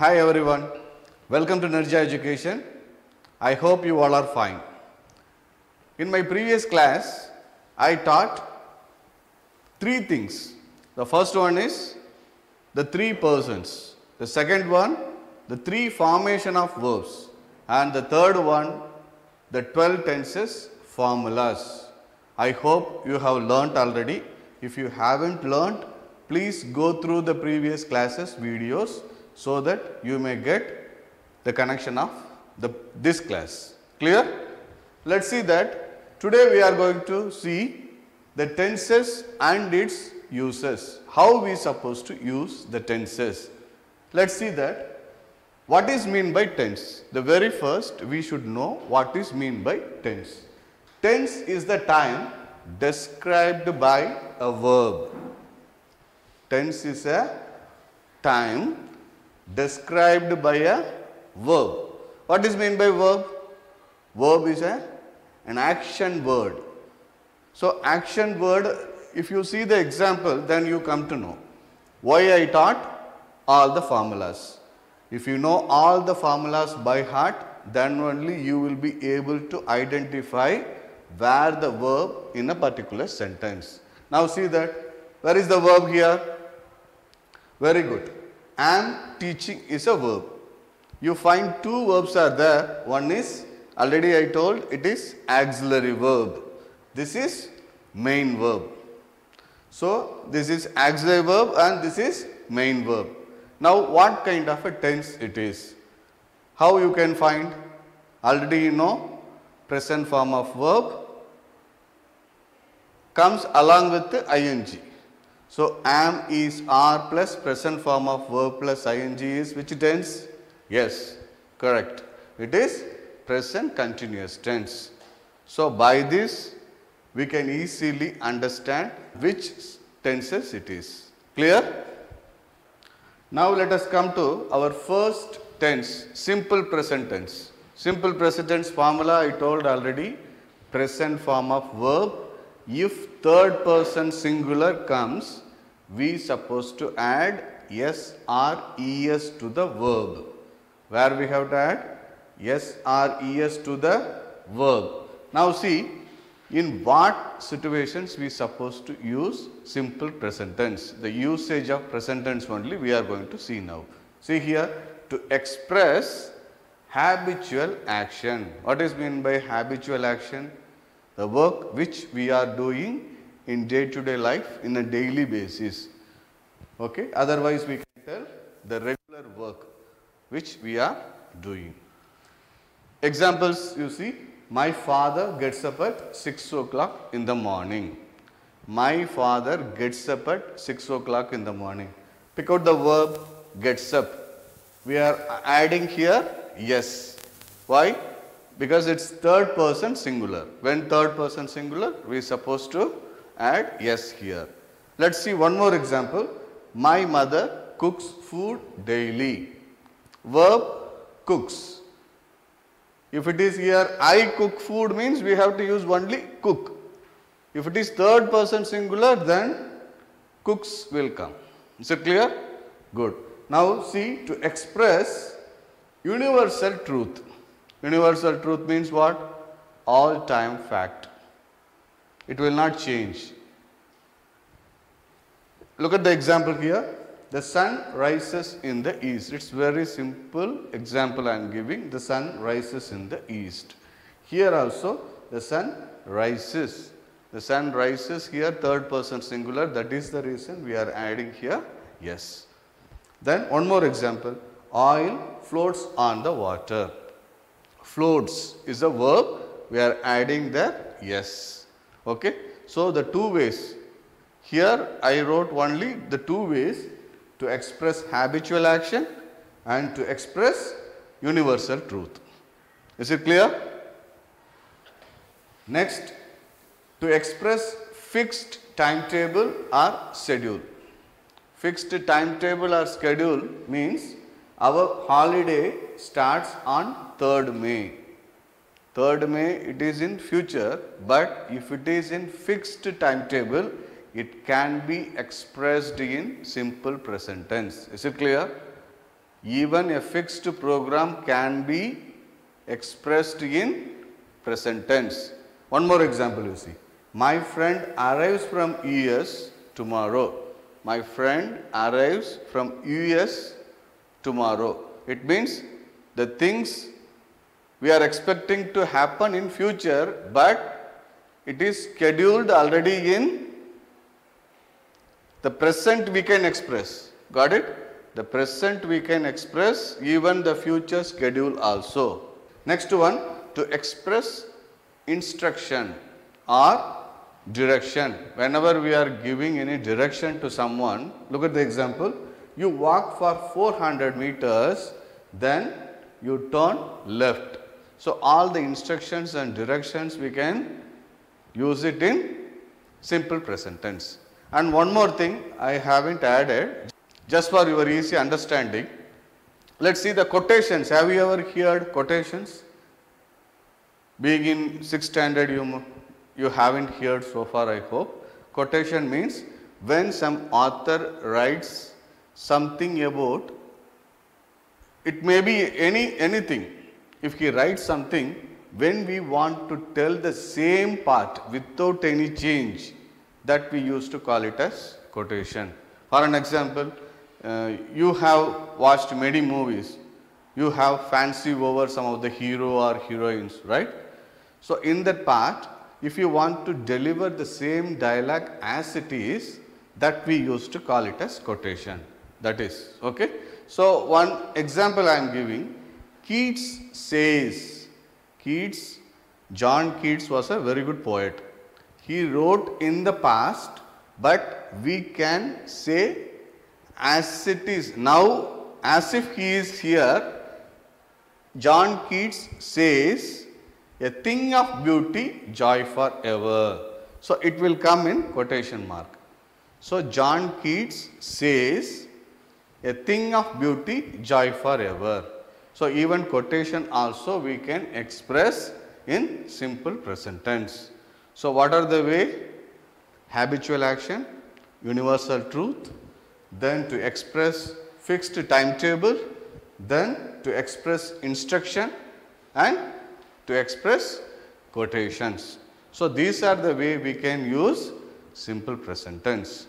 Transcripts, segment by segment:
Hi everyone, welcome to Nirja Education. I hope you all are fine. In my previous class, I taught three things. The first one is the three persons. The second one, the three formation of verbs. And the third one, the 12 tenses formulas. I hope you have learnt already. If you haven't learnt, please go through the previous classes videos so that you may get the connection of this class. Clear? Let's see that today we are going to see the tenses and its uses. How we supposed to use the tenses. Let's see that what is mean by tense. The very first we should know what is mean by tense. Tense is the time described by a verb. Tense is a time described by a verb. What is meant by verb? Verb is an action word. So, action word, if you see the example, then you come to know why I taught all the formulas. If you know all the formulas by heart, then only you will be able to identify where the verb in a particular sentence. Now, see that, where is the verb here? Very good. Am teaching is a verb. You find two verbs are there. One is, already I told, it is auxiliary verb. This is main verb. So, this is auxiliary verb and this is main verb. Now, what kind of a tense it is? How you can find? Already you know, present form of verb comes along with the ing. So, am is are plus present form of verb plus ing is which tense? Yes, correct. It is present continuous tense. So, by this we can easily understand which tenses it is. Clear? Now, let us come to our first tense, simple present tense. Simple present tense formula I told already, present form of verb. If third person singular comes, we supposed to add s or es to the verb. Where we have to add s or es to the verb. Now see, in what situations we supposed to use simple present tense. The usage of present tense only we are going to see now. See here, to express habitual action. What is meant by habitual action? The work which we are doing in day-to-day life in a daily basis. Okay? Otherwise, we can tell the regular work which we are doing. Examples you see, my father gets up at 6 o'clock in the morning. My father gets up at 6 o'clock in the morning. Pick out the verb gets up. We are adding here yes. Why? Because it's third person singular. When third person singular, we are supposed to add yes here. Let's see one more example. My mother cooks food daily. Verb cooks. If it is here I cook food means we have to use only cook. If it is third person singular, then cooks will come. Is it clear? Good. Now see, to express universal truth. Universal truth means what? All time fact. It will not change. Look at the example here. The sun rises in the east. It's very simple example I am giving. The sun rises in the east. Here also the sun rises. The sun rises here third person singular. That is the reason we are adding here yes. Then one more example. Oil floats on the water. Floats is a verb. We are adding there yes. Okay. So, the two ways. Here I wrote only the two ways to express habitual action and to express universal truth. Is it clear? Next, to express fixed timetable or schedule. Fixed timetable or schedule means our holiday starts on 3rd May. 3rd May it is in future, but if it is in fixed timetable, it can be expressed in simple present tense. Is it clear? Even a fixed program can be expressed in present tense. One more example you see. My friend arrives from US tomorrow. My friend arrives from US tomorrow. It means the things we are expecting to happen in future, but it is scheduled already in the present we can express. Got it? The present we can express, even the future schedule also. Next one, to express instruction or direction. Whenever we are giving any direction to someone, look at the example. You walk for 400 meters, then you turn left. So, all the instructions and directions we can use it in simple present tense. And one more thing I haven't added, just for your easy understanding. Let's see the quotations. Have you ever heard quotations? Being in 6th standard, you haven't heard so far, I hope. Quotation means when some author writes something about, it may be anything. If he writes something, when we want to tell the same part without any change, that we used to call it as quotation. For an example, you have watched many movies, you have fancy over some of the hero or heroines, right? So, in that part, if you want to deliver the same dialogue as it is, that we used to call it as quotation. That is, okay. So, one example I am giving, Keats says, John Keats was a very good poet. He wrote in the past, but we can say as it is now, as if he is here. John Keats says, a thing of beauty, joy forever. So, it will come in quotation mark. So, John Keats says, a thing of beauty, joy forever. So, even quotation also we can express in simple present tense. So, what are the way? Habitual action, universal truth, then to express fixed timetable, then to express instruction and to express quotations. So, these are the way we can use simple present tense.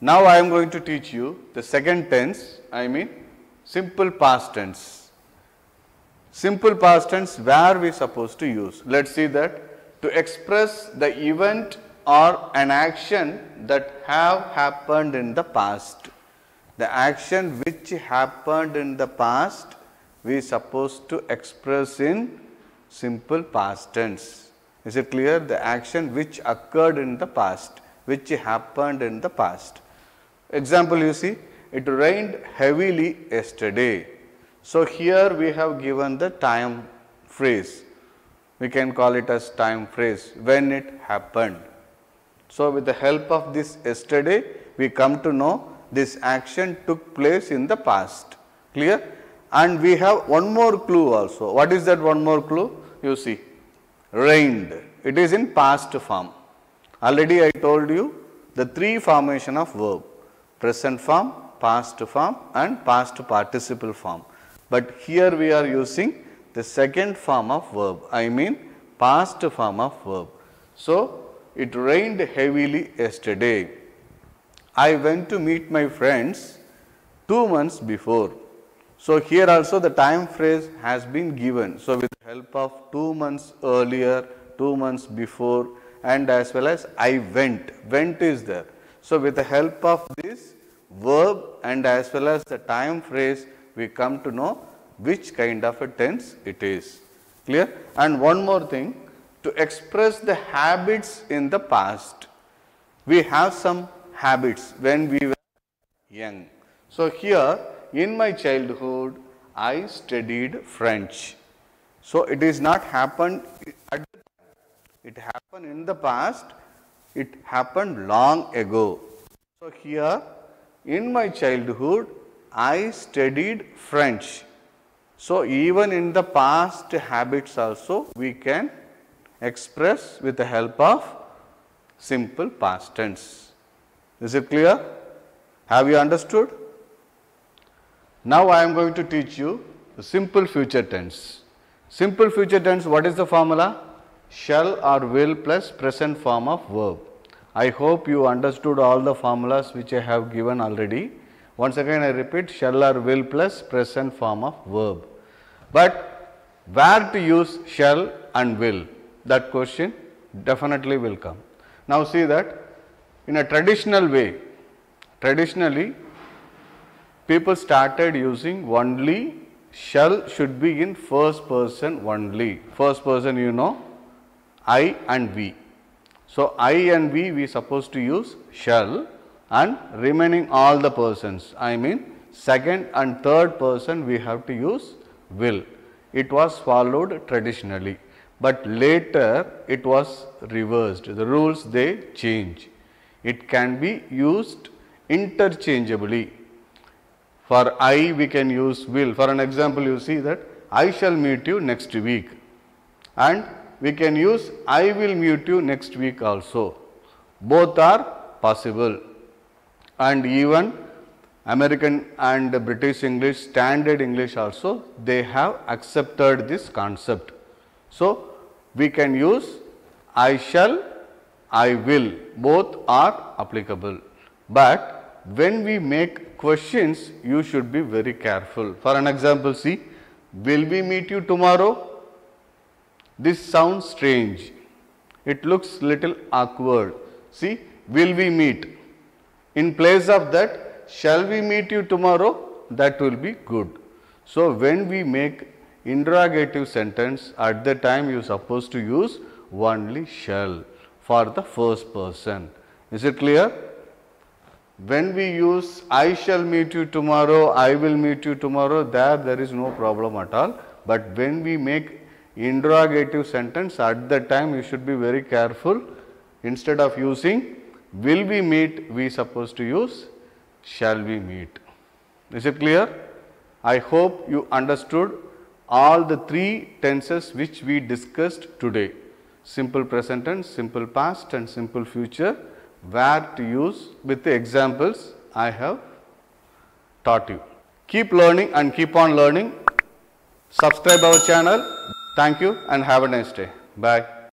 Now, I am going to teach you the second tense, I mean simple past tense. Simple past tense, where we supposed to use? Let us see that. To express the event or an action that have happened in the past. The action which happened in the past, we supposed to express in simple past tense. Is it clear? The action which occurred in the past, which happened in the past. Example you see, it rained heavily yesterday. So, here we have given the time phrase. We can call it as time phrase, when it happened. So, with the help of this yesterday, we come to know this action took place in the past. Clear? And we have one more clue also. What is that one more clue? You see, rained. It is in past form. Already I told you the three formation of verb: present form, past form and past participle form. But here we are using the second form of verb, I mean past form of verb. So, it rained heavily yesterday. I went to meet my friends 2 months before. So, here also the time phrase has been given. So, with the help of 2 months earlier, 2 months before and as well as I went is there. So, with the help of this verb and as well as the time phrase, we come to know which kind of a tense it is. Clear? And one more thing, to express the habits in the past. We have some habits when we were young. So, here in my childhood, I studied French. So, it is not happened at the time. It happened in the past. It happened long ago. So, here in my childhood, I studied French. So, even in the past habits also we can express with the help of simple past tense. Is it clear? Have you understood? Now I am going to teach you the simple future tense. Simple future tense, what is the formula? Shall or will plus present form of verb. I hope you understood all the formulas which I have given already. Once again I repeat, shall or will plus present form of verb. But where to use shall and will? That question definitely will come. Now see that in a traditional way, traditionally people started using only shall should be in first person only. First person you know, I and we. So I and we supposed to use shall, and remaining all the persons, I mean second and third person we have to use will. It was followed traditionally, but later it was reversed. The rules they change. It can be used interchangeably. For I we can use will. For an example, you see that I shall meet you next week, and we can use I will meet you next week also. Both are possible, and even American and British English, standard English also, they have accepted this concept. So we can use I shall, I will, both are applicable. But when we make questions, you should be very careful. For an example, see, will we meet you tomorrow? This sounds strange. It looks little awkward. See, will we meet? In place of that, shall we meet you tomorrow? That will be good. So when we make interrogative sentence, at the time you are supposed to use only shall for the first person. Is it clear? When we use I shall meet you tomorrow, I will meet you tomorrow, there is no problem at all. But when we make interrogative sentence, at the time you should be very careful. Instead of using will we meet, we supposed to use shall we meet. Is it clear? I hope you understood all the three tenses which we discussed today. Simple present tense, simple past and simple future, where to use with the examples I have taught you. Keep learning and keep on learning. Subscribe our channel. Thank you and have a nice day. Bye.